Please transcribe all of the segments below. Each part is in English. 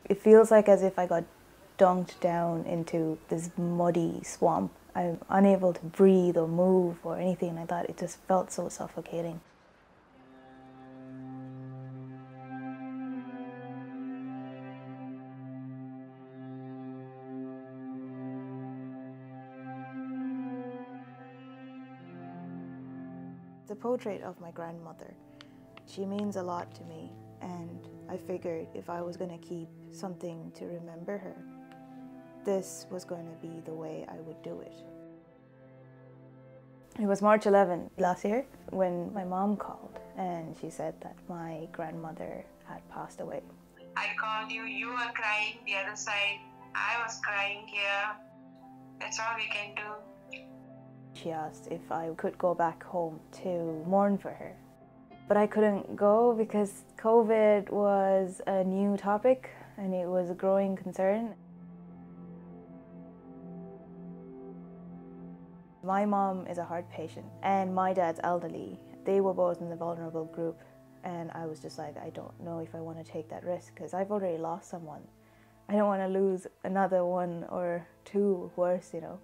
It feels like as if I got dunked down into this muddy swamp. I'm unable to breathe or move or anything like that. It just felt so suffocating. It's a portrait of my grandmother. She means a lot to me, and I figured if I was going to keep something to remember her, this was going to be the way I would do it. It was March 11 last year when my mom called, and she said that my grandmother had passed away. I called you, you were crying the other side, I was crying here. That's all we can do. She asked if I could go back home to mourn for her. But I couldn't go because COVID was a new topic and it was a growing concern. My mom is a heart patient and my dad's elderly. They were both in the vulnerable group, and I was just like, I don't know if I want to take that risk because I've already lost someone. I don't want to lose another one or two worse, you know.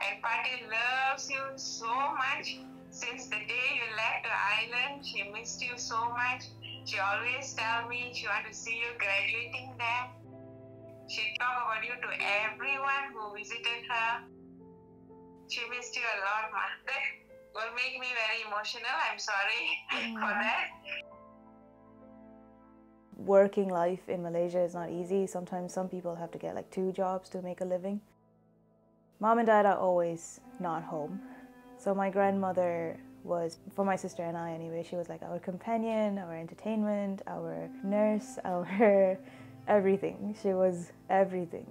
And Patti loves you so much. Since the day you left the island, she missed you so much. She always tells me she wants to see you graduating there. She talked about you to everyone who visited her. She missed you a lot, ma. That will make me very emotional. I'm sorry for that. Working life in Malaysia is not easy. Sometimes some people have to get like 2 jobs to make a living. Mom and Dad are always not home. So my grandmother was, for my sister and I anyway, she was like our companion, our entertainment, our nurse, our everything. She was everything.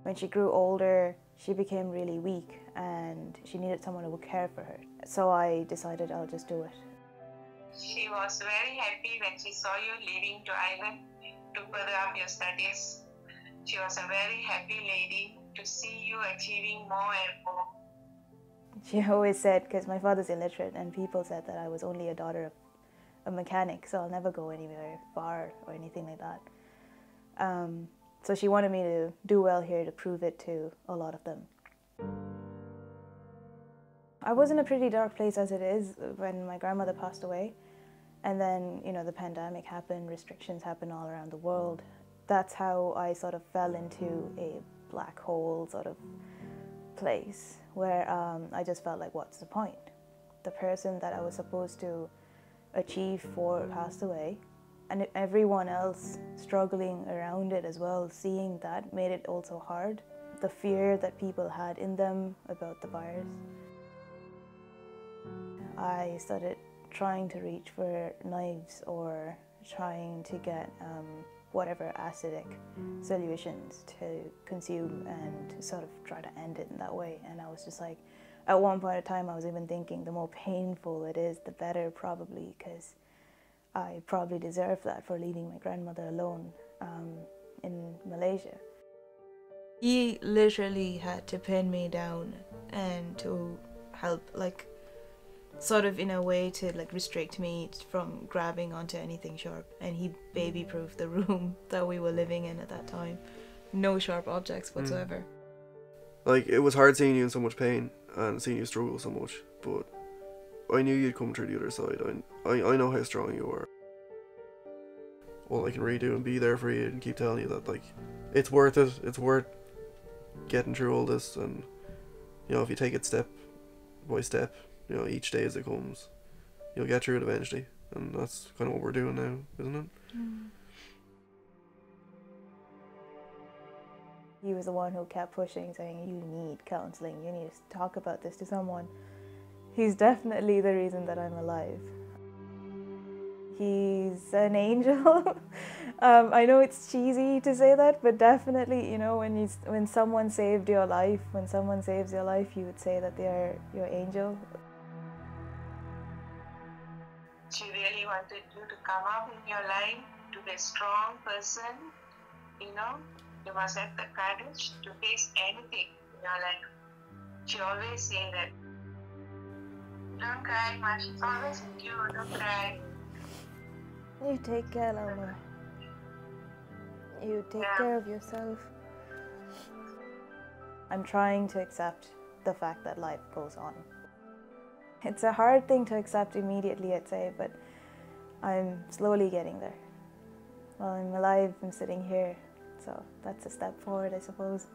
When she grew older, she became really weak and she needed someone who would care for her. So I decided I'll just do it. She was very happy when she saw you leaving to Ireland to further up your studies. She was a very happy lady to see you achieving more and more. She always said, because my father's illiterate and people said that I was only a daughter of a mechanic, so I'll never go anywhere far or anything like that. So she wanted me to do well here to prove it to a lot of them. I was in a pretty dark place as it is when my grandmother passed away. And then, you know, the pandemic happened, restrictions happened all around the world. That's how I sort of fell into a black hole sort of place where I just felt like, what's the point? The person that I was supposed to achieve for passed away, and everyone else struggling around it as well, seeing that made it also hard. The fear that people had in them about the virus. I started trying to reach for knives or trying to get whatever acidic solutions to consume and sort of try to end it in that way. And I was just like, at one point in time I was even thinking the more painful it is, the better probably, because I probably deserve that for leaving my grandmother alone in Malaysia. He literally had to pin me down and to help, like, sort of in a way to like restrict me from grabbing onto anything sharp, and he baby-proofed the room that we were living in at that time. No sharp objects whatsoever. Like, it was hard seeing you in so much pain and seeing you struggle so much, but I knew you'd come through the other side. I know how strong you are. All I can really do and be there for you and keep telling you that, like, it's worth it. It's worth getting through all this, and you know, if you take it step by step, you know, each day as it comes, you'll get through it eventually, and that's kind of what we're doing now, isn't it? He was the one who kept pushing, saying, you need counselling, you need to talk about this to someone. He's definitely the reason that I'm alive. He's an angel. I know it's cheesy to say that, but definitely, you know, when someone saved your life, when someone saves your life, you would say that they are your angel. She really wanted you to come up in your life, to be a strong person, you know. You must have the courage to face anything in your life. She always say that. Don't cry, Ma. She's always with you. Don't cry. You take care, Lama. You take Yeah. care of yourself. I'm trying to accept the fact that life goes on. It's a hard thing to accept immediately, I'd say, but I'm slowly getting there. Well, I'm alive, I'm sitting here, so that's a step forward, I suppose.